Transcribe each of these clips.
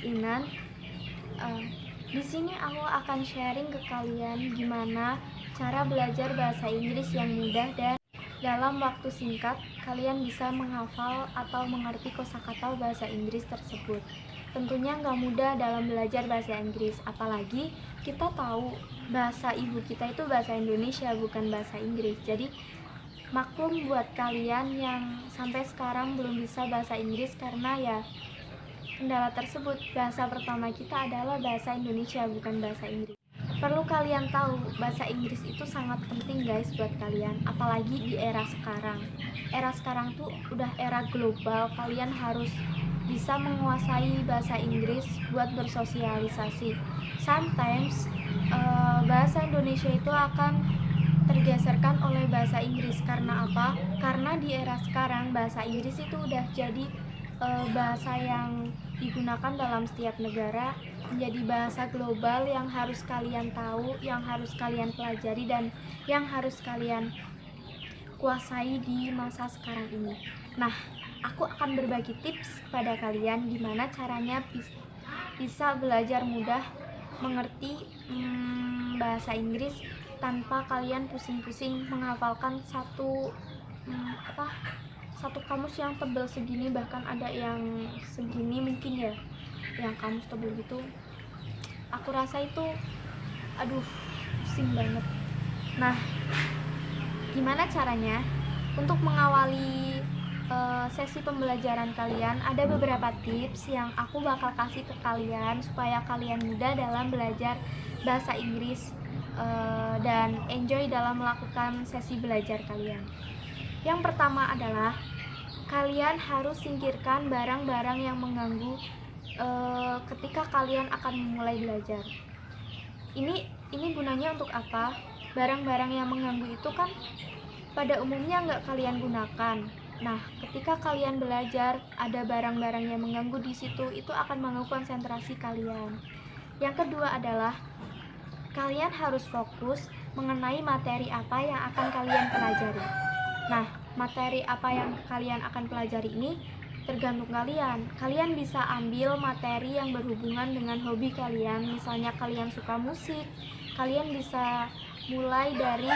Inan. Di sini aku akan sharing ke kalian gimana cara belajar bahasa Inggris yang mudah dan dalam waktu singkat kalian bisa menghafal atau mengerti kosakata bahasa Inggris tersebut. Tentunya nggak mudah dalam belajar bahasa Inggris, apalagi kita tahu bahasa ibu kita itu bahasa Indonesia, bukan bahasa Inggris. Jadi maklum buat kalian yang sampai sekarang belum bisa bahasa Inggris karena ya kendala tersebut. Bahasa pertama kita adalah bahasa Indonesia, bukan bahasa Inggris. Perlu kalian tahu, bahasa Inggris itu sangat penting guys buat kalian, apalagi di era sekarang. Era sekarang tuh udah era global, kalian harus bisa menguasai bahasa Inggris buat bersosialisasi. Sometimes bahasa Indonesia itu akan tergeserkan oleh bahasa Inggris. Karena apa? Karena di era sekarang bahasa Inggris itu udah jadi bahasa yang digunakan dalam setiap negara, menjadi bahasa global yang harus kalian tahu, yang harus kalian pelajari, dan yang harus kalian kuasai di masa sekarang ini. Nah, aku akan berbagi tips pada kalian gimana caranya bisa belajar mudah mengerti bahasa Inggris tanpa kalian pusing-pusing menghafalkan satu kamus yang tebal segini, bahkan ada yang segini mungkin ya, yang kamus tebal gitu. Aku rasa itu pusing banget. Nah, gimana caranya untuk mengawali sesi pembelajaran kalian? Ada beberapa tips yang aku bakal kasih ke kalian supaya kalian mudah dalam belajar bahasa Inggris dan enjoy dalam melakukan sesi belajar kalian. Yang pertama adalah kalian harus singkirkan barang-barang yang mengganggu ketika kalian akan memulai belajar. Ini gunanya untuk apa? Barang-barang yang mengganggu itu kan pada umumnya nggak kalian gunakan. Nah, ketika kalian belajar ada barang-barang yang mengganggu di situ, itu akan mengganggu konsentrasi kalian. Yang kedua adalah kalian harus fokus mengenai materi apa yang akan kalian pelajari. Nah, materi apa yang kalian akan pelajari ini tergantung kalian. Kalian bisa ambil materi yang berhubungan dengan hobi kalian. Misalnya kalian suka musik, kalian bisa mulai dari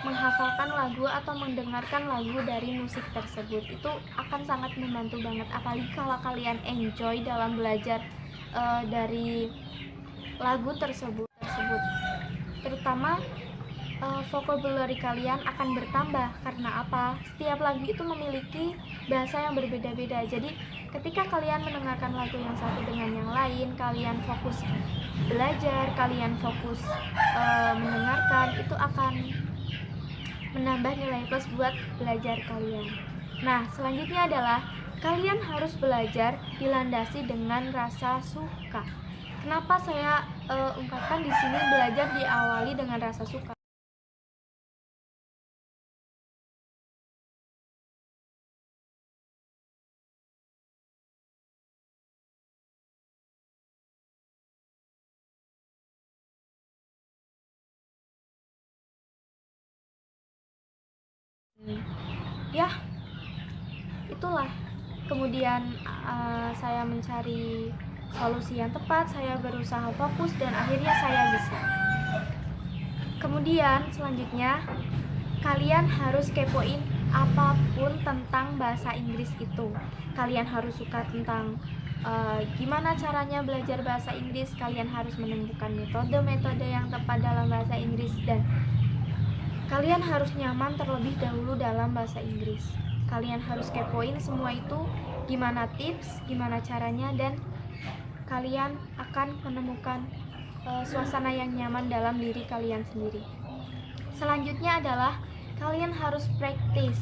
menghafalkan lagu atau mendengarkan lagu dari musik tersebut. Itu akan sangat membantu banget, apalagi kalau kalian enjoy dalam belajar dari lagu tersebut. Terutama vocabulary kalian akan bertambah. Karena apa? Setiap lagu itu memiliki bahasa yang berbeda-beda. Jadi ketika kalian mendengarkan lagu yang satu dengan yang lain, kalian fokus belajar, kalian fokus mendengarkan, itu akan menambah nilai plus buat belajar kalian. Nah, selanjutnya adalah kalian harus belajar dilandasi dengan rasa suka. Kenapa saya ungkapkan di sini belajar diawali dengan rasa suka? Ya, itulah. Kemudian saya mencari solusi yang tepat, saya berusaha fokus, dan akhirnya saya bisa. Kemudian selanjutnya kalian harus kepoin apapun tentang bahasa Inggris itu. Kalian harus suka tentang gimana caranya belajar bahasa Inggris. Kalian harus menemukan metode-metode yang tepat dalam bahasa Inggris, dan kalian harus nyaman terlebih dahulu dalam bahasa Inggris. Kalian harus kepoin semua itu, gimana tips, gimana caranya, dan kalian akan menemukan suasana yang nyaman dalam diri kalian sendiri. Selanjutnya adalah kalian harus praktis.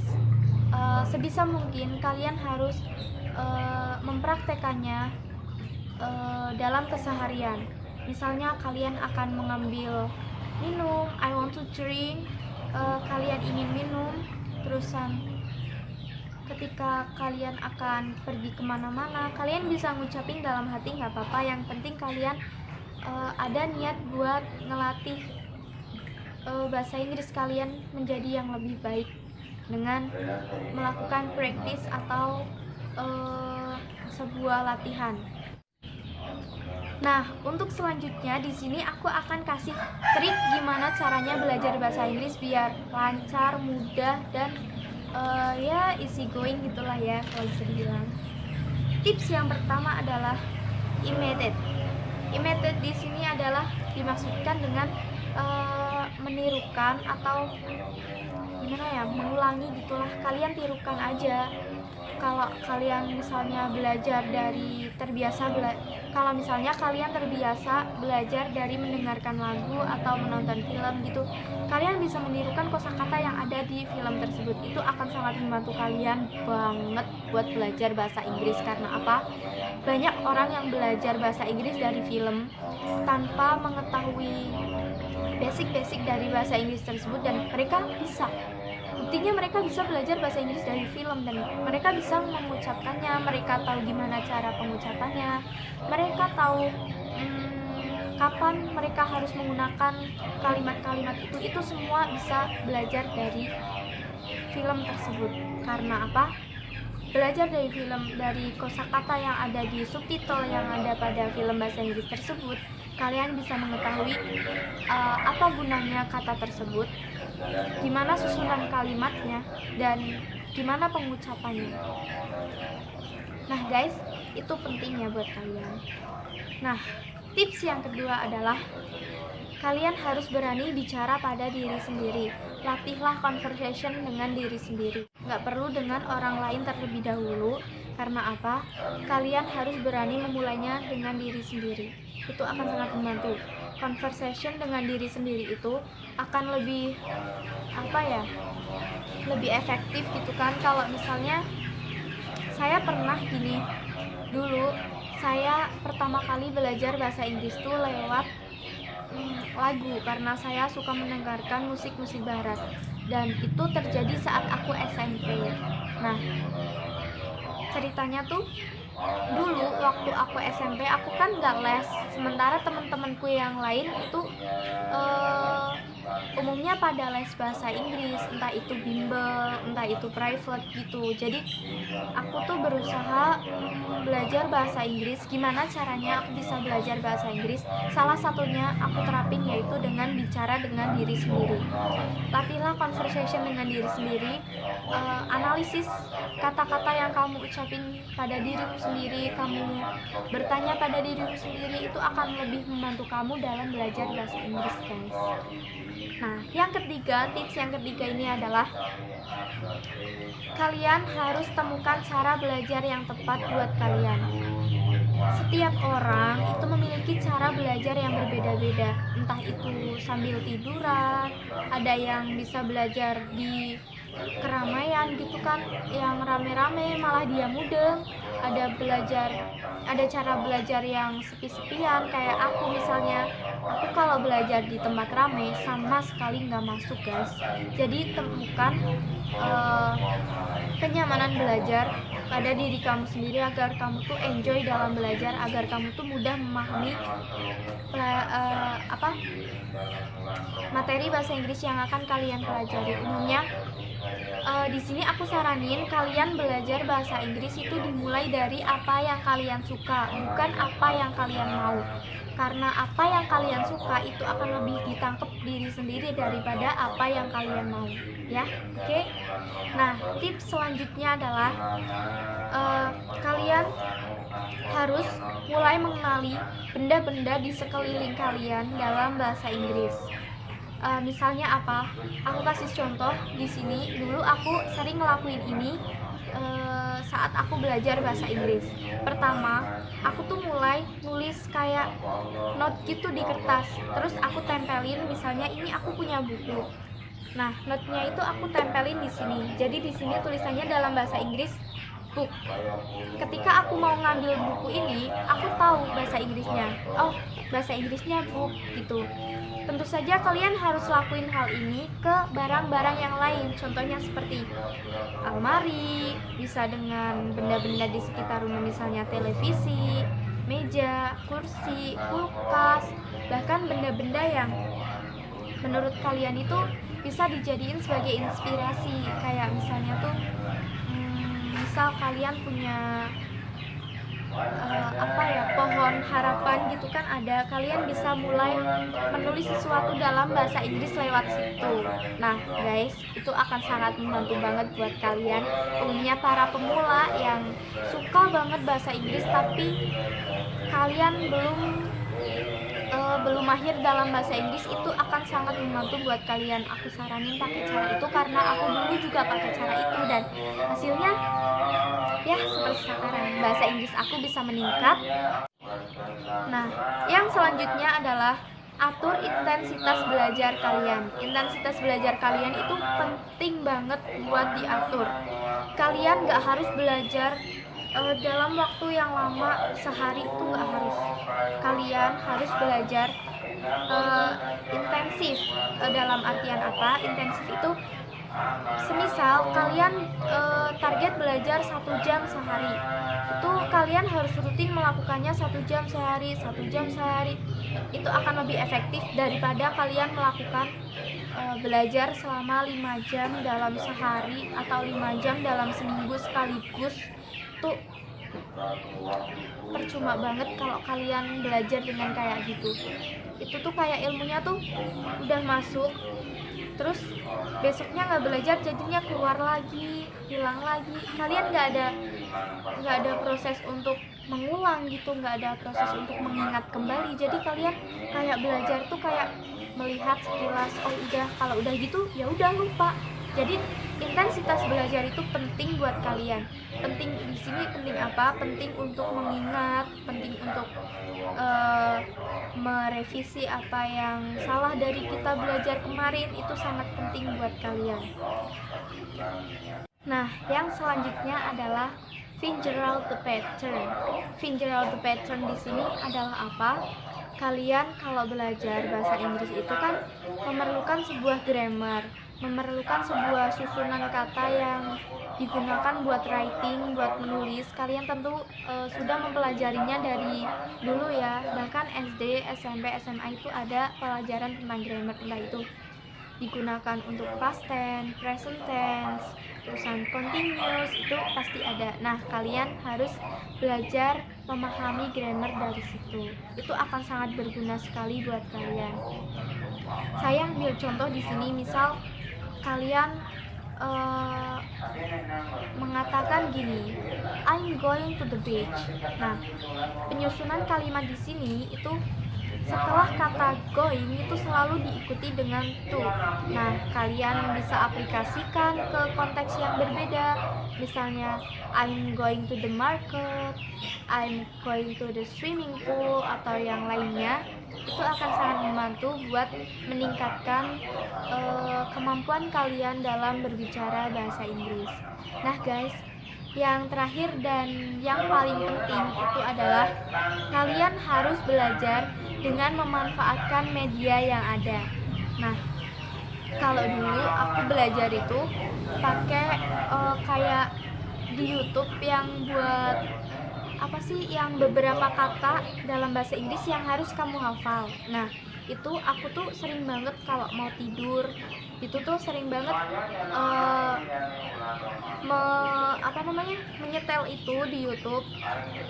Sebisa mungkin kalian harus mempraktekannya dalam keseharian. Misalnya kalian akan mengambil minum, I want to drink, kalian ingin minum, terusan ketika kalian akan pergi kemana-mana, kalian bisa ngucapin dalam hati, nggak apa-apa. Yang penting kalian ada niat buat ngelatih bahasa Inggris kalian menjadi yang lebih baik dengan melakukan practice atau sebuah latihan. Nah, untuk selanjutnya di sini aku akan kasih trik gimana caranya belajar bahasa Inggris biar lancar, mudah, dan ya easy going gitulah ya kalau bisa dibilang. Tips yang pertama adalah imitate. Imitate di sini adalah dimaksudkan dengan menirukan atau gimana ya, mengulangi gitulah. Kalian tirukan aja. Kalau kalian misalnya belajar dari kalau misalnya kalian terbiasa belajar dari mendengarkan lagu atau menonton film gitu, kalian bisa menirukan kosakata yang ada di film tersebut. Itu akan sangat membantu kalian banget buat belajar bahasa Inggris. Karena apa? Banyak orang yang belajar bahasa Inggris dari film tanpa mengetahui basic-basic dari bahasa Inggris tersebut, dan mereka bisa. Buktinya mereka bisa belajar bahasa Inggris dari film dan mereka bisa mengucapkannya, mereka tahu gimana cara pengucapannya, mereka tahu kapan mereka harus menggunakan kalimat-kalimat itu semua bisa belajar dari film tersebut. Karena apa? Belajar dari film, dari kosakata yang ada di subtitle yang ada pada film bahasa Inggris tersebut, kalian bisa mengetahui apa gunanya kata tersebut, gimana susunan kalimatnya, dan gimana pengucapannya. Nah guys, itu penting ya buat kalian. Nah, tips yang kedua adalah kalian harus berani bicara pada diri sendiri. Latihlah conversation dengan diri sendiri. Nggak perlu dengan orang lain terlebih dahulu. Karena apa? Kalian harus berani memulainya dengan diri sendiri. Itu akan sangat membantu. Conversation dengan diri sendiri itu akan lebih lebih efektif gitu kan. Kalau misalnya saya pernah gini, dulu saya pertama kali belajar bahasa Inggris tuh lewat lagu, karena saya suka mendengarkan musik-musik barat, dan itu terjadi saat aku SMP. Nah, ceritanya tuh dulu waktu aku SMP aku kan nggak les, sementara teman-temanku yang lain itu umumnya pada les bahasa Inggris, entah itu bimbel, entah itu private gitu. Jadi aku tuh berusaha belajar bahasa Inggris. Gimana caranya aku bisa belajar bahasa Inggris? Salah satunya aku terapin yaitu dengan bicara dengan diri sendiri. Latihlah conversation dengan diri sendiri, analisis kata-kata yang kamu ucapin pada dirimu sendiri, kamu bertanya pada dirimu sendiri, itu akan lebih membantu kamu dalam belajar bahasa Inggris guys. Nah, tips yang ketiga ini adalah kalian harus temukan cara belajar yang tepat buat kalian. Setiap orang itu memiliki cara belajar yang berbeda-beda, entah itu sambil tiduran, ada yang bisa belajar di keramaian gitu kan, yang rame-rame malah dia mudeng, ada cara belajar yang sepi-sepian kayak aku misalnya. Aku kalau belajar di tempat rame sama sekali nggak masuk guys. Jadi temukan kenyamanan belajar pada diri kamu sendiri agar kamu tuh enjoy dalam belajar, agar kamu tuh mudah memahami materi bahasa Inggris yang akan kalian pelajari. Umumnya di sini aku saranin kalian belajar bahasa Inggris itu dimulai dari apa yang kalian suka, bukan apa yang kalian mau. Karena apa yang kalian suka itu akan lebih ditangkap diri sendiri daripada apa yang kalian mau, ya. Oke. Nah, tips selanjutnya adalah kalian harus mulai mengenali benda-benda di sekeliling kalian dalam bahasa Inggris. Misalnya apa? Aku kasih contoh di sini. Dulu aku sering ngelakuin ini saat aku belajar bahasa Inggris. Pertama, aku tuh mulai nulis kayak note gitu di kertas. Terus aku tempelin, misalnya ini aku punya buku. Nah, note-nya itu aku tempelin di sini. Jadi di sini tulisannya dalam bahasa Inggris book. Ketika aku mau ngambil buku ini, aku tahu bahasa Inggrisnya. Oh, bahasa Inggrisnya book gitu. Tentu saja kalian harus lakuin hal ini ke barang-barang yang lain. Contohnya seperti almari, bisa dengan benda-benda di sekitar rumah, misalnya televisi, meja, kursi, kulkas, bahkan benda-benda yang menurut kalian itu bisa dijadiin sebagai inspirasi. Kayak misalnya tuh misal kalian punya apa ya, pohon harapan gitu kan ada, kalian bisa mulai menulis sesuatu dalam bahasa Inggris lewat situ. Nah guys, itu akan sangat membantu banget buat kalian, umumnya para pemula yang suka banget bahasa Inggris tapi kalian belum mahir dalam bahasa Inggris. Itu akan sangat membantu buat kalian. Aku saranin pakai cara itu karena aku dulu juga pakai cara itu dan hasilnya ya seperti sekarang, bahasa Inggris aku bisa meningkat. Nah, yang selanjutnya adalah atur intensitas belajar kalian. Intensitas belajar kalian itu penting banget buat diatur. Kalian gak harus belajar dalam waktu yang lama, sehari itu gak harus. Kalian harus belajar intensif. Dalam artian apa? Intensif itu semisal kalian target belajar 1 jam sehari, itu kalian harus rutin melakukannya 1 jam sehari, 1 jam sehari. Itu akan lebih efektif daripada kalian melakukan belajar selama 5 jam dalam sehari atau 5 jam dalam seminggu sekaligus. Itu percuma banget kalau kalian belajar dengan kayak gitu. Itu tuh kayak ilmunya tuh udah masuk, terus besoknya nggak belajar, jadinya keluar lagi, hilang lagi. Kalian nggak ada proses untuk mengulang gitu, nggak ada proses untuk mengingat kembali. Jadi kalian kayak belajar tuh kayak melihat sekilas, oh udah, kalau udah gitu ya udah lupa. Jadi intensitas belajar itu penting buat kalian. Penting di sini, penting apa? Penting untuk mengingat, penting untuk merevisi apa yang salah dari kita belajar kemarin. Itu sangat penting buat kalian. Nah, yang selanjutnya adalah figure out the pattern. Figure out the pattern di sini adalah apa? Kalian kalau belajar bahasa Inggris itu kan memerlukan sebuah grammar, memerlukan sebuah susunan kata yang digunakan buat writing, buat menulis. Kalian tentu sudah mempelajarinya dari dulu ya, bahkan SD, SMP, SMA itu ada pelajaran tentang grammar, entah itu digunakan untuk past tense, present tense, terusan continuous, itu pasti ada. Nah, kalian harus belajar memahami grammar dari situ. Itu akan sangat berguna sekali buat kalian. Saya ambil contoh di sini, misal kalian mengatakan gini, I'm going to the beach. Nah, penyusunan kalimat di sini itu setelah kata going itu selalu diikuti dengan to. Nah, kalian bisa aplikasikan ke konteks yang berbeda. Misalnya, I'm going to the market, I'm going to the swimming pool, atau yang lainnya. Itu akan sangat membantu buat meningkatkan kemampuan kalian dalam berbicara bahasa Inggris. Nah guys, yang terakhir dan yang paling penting itu adalah kalian harus belajar dengan memanfaatkan media yang ada. Nah, kalau dulu aku belajar itu pakai kayak di YouTube yang buat apa sih, yang beberapa kata dalam bahasa Inggris yang harus kamu hafal. Nah, itu aku tuh sering banget kalau mau tidur itu tuh sering banget menyetel itu di YouTube,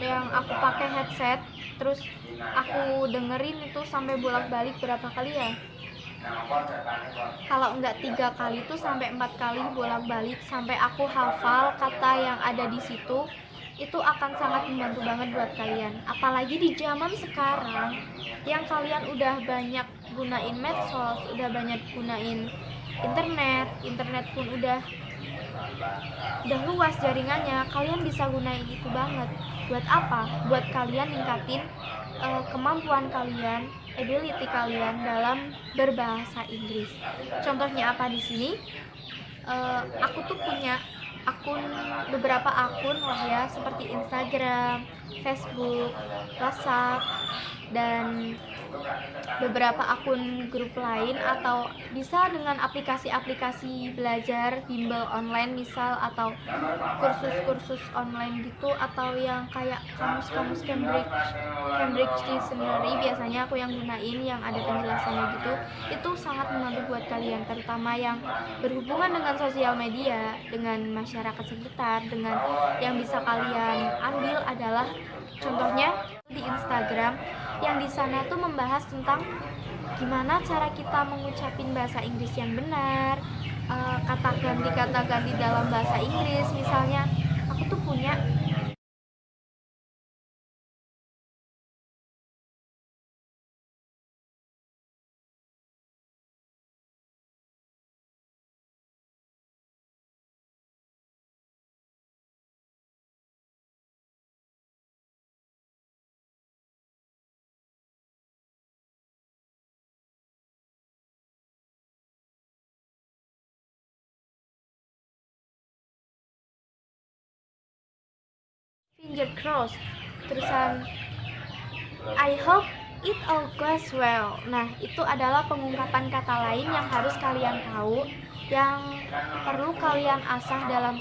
yang aku pakai headset, terus aku dengerin itu sampai bolak-balik berapa kali ya, kalau enggak 3 kali tuh sampai 4 kali bolak-balik sampai aku hafal kata yang ada di situ. Itu akan sangat membantu banget buat kalian, apalagi di zaman sekarang yang kalian udah banyak gunain medsos, udah banyak gunain internet pun udah luas jaringannya. Kalian bisa gunain itu banget. Buat apa? Buat kalian ningkatin kemampuan kalian, ability kalian dalam berbahasa Inggris. Contohnya apa di sini? Aku tuh punya beberapa akun lah ya, seperti Instagram, Facebook, WhatsApp, dan beberapa akun grup lain, atau bisa dengan aplikasi-aplikasi belajar bimbel online misal, atau kursus-kursus online gitu, atau yang kayak kamus-kamus Cambridge Dictionary. Biasanya aku yang gunain yang ada penjelasannya gitu. Itu sangat membantu buat kalian, terutama yang berhubungan dengan sosial media, dengan masyarakat sekitar. Dengan yang bisa kalian ambil adalah Contohnya di Instagram yang di sana tuh membahas tentang gimana cara kita mengucapin bahasa Inggris yang benar, kata ganti dalam bahasa Inggris. Misalnya aku tuh punya finger cross, terusan I hope it all goes well. Nah, itu adalah pengungkapan kata lain yang harus kalian tahu, yang perlu kalian asah dalam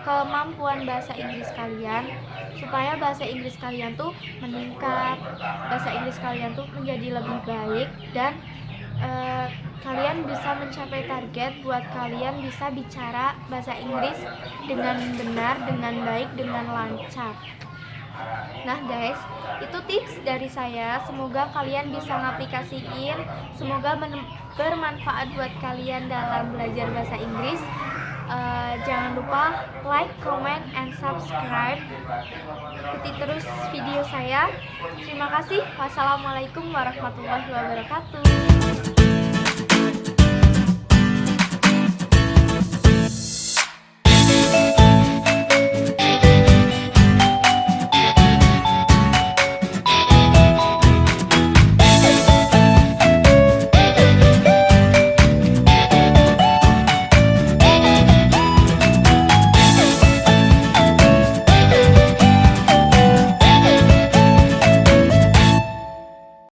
kemampuan bahasa Inggris kalian, supaya bahasa Inggris kalian tuh meningkat, bahasa Inggris kalian tuh menjadi lebih baik, dan kalian bisa mencapai target buat kalian bisa bicara bahasa Inggris dengan benar, dengan baik, dengan lancar. Nah guys, itu tips dari saya. Semoga kalian bisa ngaplikasiin. Semoga bermanfaat buat kalian dalam belajar bahasa Inggris. Jangan lupa like, comment, and subscribe. Ikuti terus video saya. Terima kasih. Wassalamualaikum warahmatullahi wabarakatuh.